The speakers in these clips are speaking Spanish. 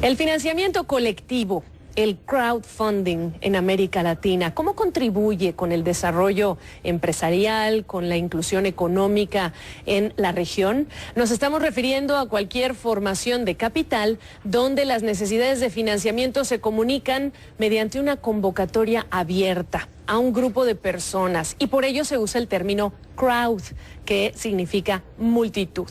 El financiamiento colectivo, el crowdfunding en América Latina, ¿cómo contribuye con el desarrollo empresarial, con la inclusión económica en la región? Nos estamos refiriendo a cualquier formación de capital donde las necesidades de financiamiento se comunican mediante una convocatoria abierta a un grupo de personas, y por ello se usa el término crowd, que significa multitud.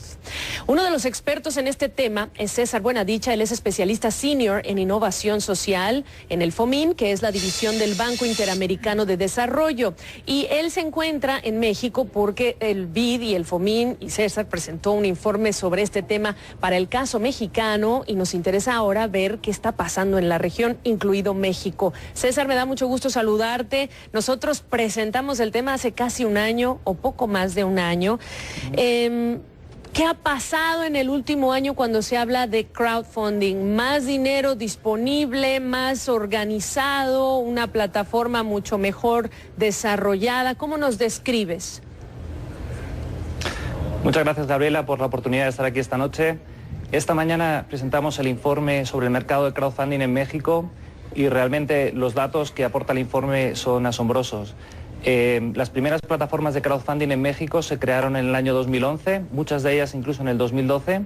Uno de los expertos en este tema es César Buenadicha. Él es especialista senior en innovación social en el FOMIN, que es la división del Banco Interamericano de Desarrollo, y él se encuentra en México porque el BID y el FOMIN y César presentó un informe sobre este tema para el caso mexicano, y nos interesa ahora ver qué está pasando en la región, incluido México. César, me da mucho gusto saludarte. Nosotros presentamos el tema hace casi un año o poco más de un año. ¿Qué ha pasado en el último año cuando se habla de crowdfunding? ¿Más dinero disponible, más organizado, una plataforma mucho mejor desarrollada? ¿Cómo nos describes? Muchas gracias, Gabriela, por la oportunidad de estar aquí esta noche. Esta mañana presentamos el informe sobre el mercado de crowdfunding en México y realmente los datos que aporta el informe son asombrosos. Las primeras plataformas de crowdfunding en México se crearon en el año 2011, muchas de ellas incluso en el 2012,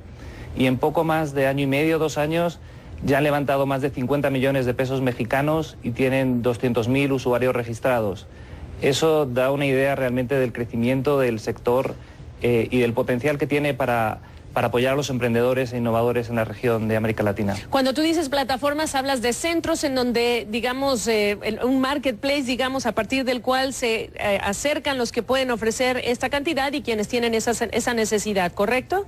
y en poco más de año y medio, 2 años, ya han levantado más de 50 millones de pesos mexicanos y tienen 200.000 usuarios registrados. Eso da una idea realmente del crecimiento del sector y del potencial que tiene para apoyar a los emprendedores e innovadores en la región de América Latina. Cuando tú dices plataformas, hablas de centros en donde, digamos, un marketplace, digamos, a partir del cual se acercan los que pueden ofrecer esta cantidad y quienes tienen esa necesidad, ¿correcto?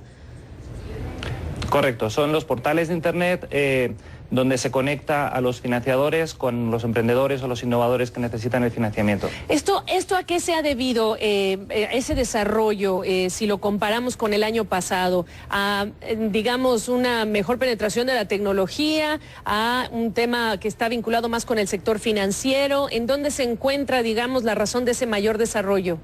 Correcto, son los portales de Internet donde se conecta a los financiadores con los emprendedores o los innovadores que necesitan el financiamiento. ¿Esto a qué se ha debido, ese desarrollo, si lo comparamos con el año pasado? A, digamos, una mejor penetración de la tecnología, a un tema que está vinculado más con el sector financiero. ¿En dónde se encuentra, digamos, la razón de ese mayor desarrollo?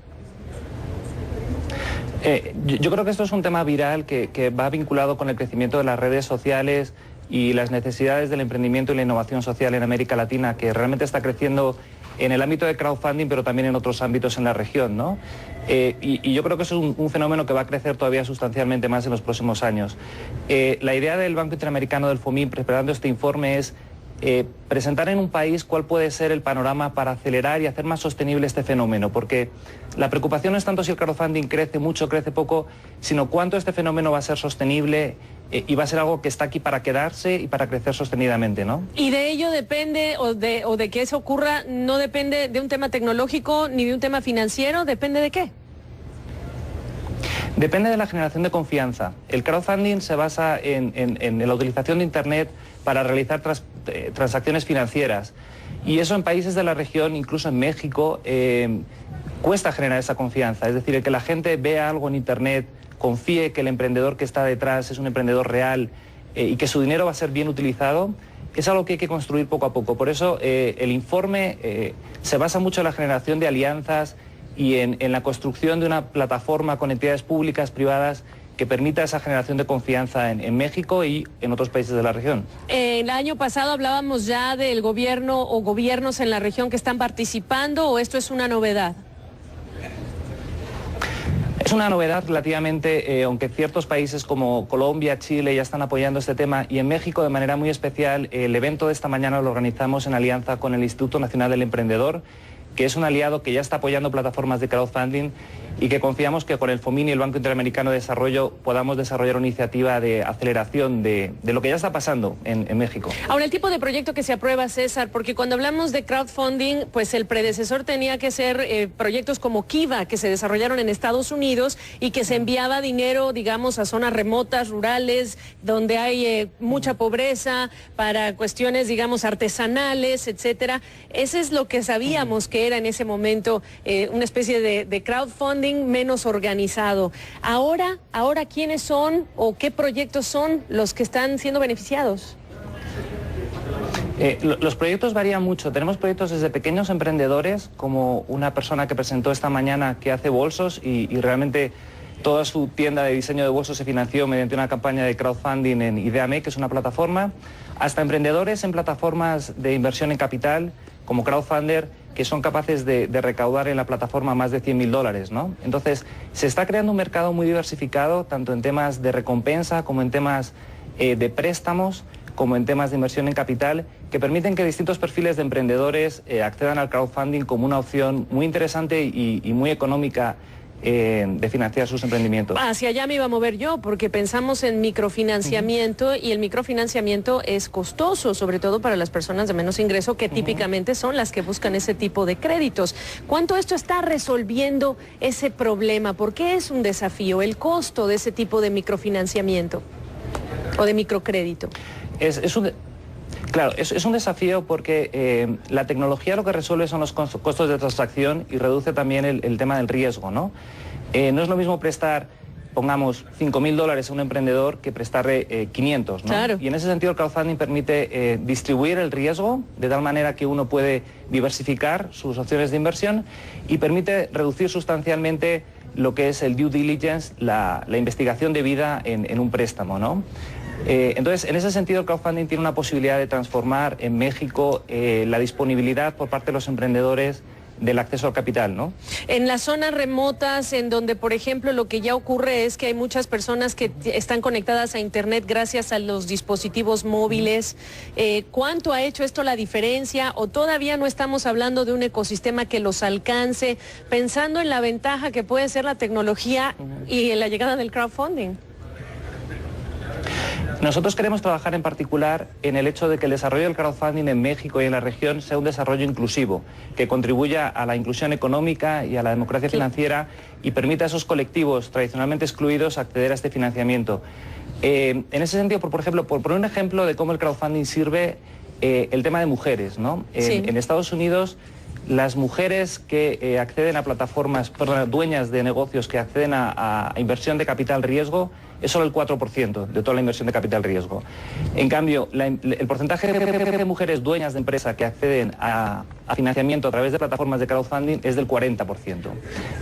Yo creo que esto es un tema viral que va vinculado con el crecimiento de las redes sociales y las necesidades del emprendimiento y la innovación social en América Latina, que realmente está creciendo en el ámbito de crowdfunding, pero también en otros ámbitos en la región, ¿no? Y yo creo que eso es un fenómeno que va a crecer todavía sustancialmente más en los próximos años. La idea del Banco Interamericano del FOMIN, preparando este informe, es presentar en un país cuál puede ser el panorama para acelerar y hacer más sostenible este fenómeno, porque la preocupación no es tanto si el crowdfunding crece mucho, crece poco, sino cuánto este fenómeno va a ser sostenible y va a ser algo que está aquí para quedarse y para crecer sostenidamente, ¿no? Y de ello depende, o de que eso ocurra, no depende de un tema tecnológico ni de un tema financiero, ¿depende de qué? Depende de la generación de confianza. El crowdfunding se basa en la utilización de Internet para realizar transacciones financieras. Y eso en países de la región, incluso en México, cuesta generar esa confianza. Es decir, el que la gente vea algo en Internet, confíe que el emprendedor que está detrás es un emprendedor real y que su dinero va a ser bien utilizado, es algo que hay que construir poco a poco. Por eso el informe se basa mucho en la generación de alianzas y en la construcción de una plataforma con entidades públicas, privadas, que permita esa generación de confianza en México y en otros países de la región. El año pasado hablábamos ya del gobierno o gobiernos en la región que están participando, ¿o esto es una novedad? Es una novedad relativamente, aunque ciertos países como Colombia, Chile ya están apoyando este tema, y en México de manera muy especial. El evento de esta mañana lo organizamos en alianza con el Instituto Nacional del Emprendedor, que es un aliado que ya está apoyando plataformas de crowdfunding y que confiamos que con el FOMIN y el Banco Interamericano de Desarrollo podamos desarrollar una iniciativa de aceleración de lo que ya está pasando en México. Ahora, el tipo de proyecto que se aprueba, César, porque cuando hablamos de crowdfunding, pues el predecesor tenía que ser proyectos como Kiva, que se desarrollaron en Estados Unidos y que se enviaba dinero, digamos, a zonas remotas, rurales, donde hay mucha pobreza, para cuestiones, digamos, artesanales, etcétera. Ese es lo que sabíamos que era en ese momento una especie de crowdfunding menos organizado. Ahora, ¿quiénes son o qué proyectos son los que están siendo beneficiados? Los proyectos varían mucho. Tenemos proyectos desde pequeños emprendedores, como una persona que presentó esta mañana que hace bolsos y realmente Toda su tienda de diseño de bolsos se financió mediante una campaña de crowdfunding en Ideame, que es una plataforma, hasta emprendedores en plataformas de inversión en capital, como Crowdfunder, que son capaces de recaudar en la plataforma más de $100.000, ¿no? Entonces, se está creando un mercado muy diversificado, tanto en temas de recompensa como en temas de préstamos, como en temas de inversión en capital, que permiten que distintos perfiles de emprendedores accedan al crowdfunding como una opción muy interesante y muy económica de financiar sus emprendimientos. Hacia allá me iba a mover yo, porque pensamos en microfinanciamiento y el microfinanciamiento es costoso, sobre todo para las personas de menos ingreso, que típicamente son las que buscan ese tipo de créditos. ¿Cuánto esto está resolviendo ese problema? ¿Por qué es un desafío el costo de ese tipo de microfinanciamiento o de microcrédito? Claro, es un desafío porque la tecnología lo que resuelve son los costos de transacción y reduce también el tema del riesgo, ¿no? No es lo mismo prestar, pongamos, $5.000 a un emprendedor que prestarle 500, ¿no? Claro. Y en ese sentido el crowdfunding permite distribuir el riesgo de tal manera que uno puede diversificar sus opciones de inversión y permite reducir sustancialmente lo que es el due diligence, la investigación debida en un préstamo, ¿no? Entonces, en ese sentido, el crowdfunding tiene una posibilidad de transformar en México la disponibilidad por parte de los emprendedores del acceso al capital, ¿no? En las zonas remotas, en donde, por ejemplo, lo que ya ocurre es que hay muchas personas que están conectadas a Internet gracias a los dispositivos móviles, ¿cuánto ha hecho esto la diferencia? ¿O todavía no estamos hablando de un ecosistema que los alcance, pensando en la ventaja que puede ser la tecnología y en la llegada del crowdfunding? Nosotros queremos trabajar en particular en el hecho de que el desarrollo del crowdfunding en México y en la región sea un desarrollo inclusivo, que contribuya a la inclusión económica y a la democracia financiera y permita a esos colectivos tradicionalmente excluidos acceder a este financiamiento. En ese sentido, por ejemplo, por poner un ejemplo de cómo el crowdfunding sirve, el tema de mujeres, ¿no? En Estados Unidos, las mujeres que acceden a plataformas, dueñas de negocios que acceden a inversión de capital riesgo, es solo el 4% de toda la inversión de capital riesgo. En cambio, el porcentaje de mujeres dueñas de empresa que acceden a financiamiento a través de plataformas de crowdfunding es del 40%.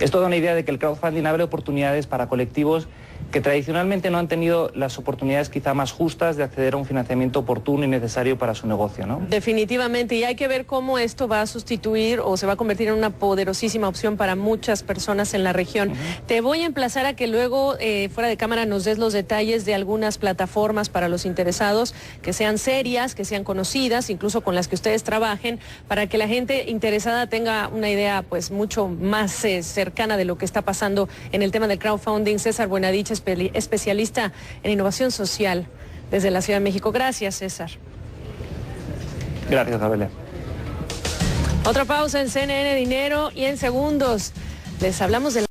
Esto da una idea de que el crowdfunding abre oportunidades para colectivos que tradicionalmente no han tenido las oportunidades quizá más justas de acceder a un financiamiento oportuno y necesario para su negocio, ¿no? Definitivamente, y hay que ver cómo esto va a sustituir o se va a convertir en una poderosísima opción para muchas personas en la región. Te voy a emplazar a que luego, fuera de cámara, nos des los detalles de algunas plataformas para los interesados, que sean serias, que sean conocidas, incluso con las que ustedes trabajen, para que la gente interesada tenga una idea pues mucho más cercana de lo que está pasando en el tema del crowdfunding. César Buenadiche, especialista en innovación social desde la Ciudad de México. Gracias, César. Gracias, Gabriela. Otra pausa en CNN Dinero y en segundos les hablamos de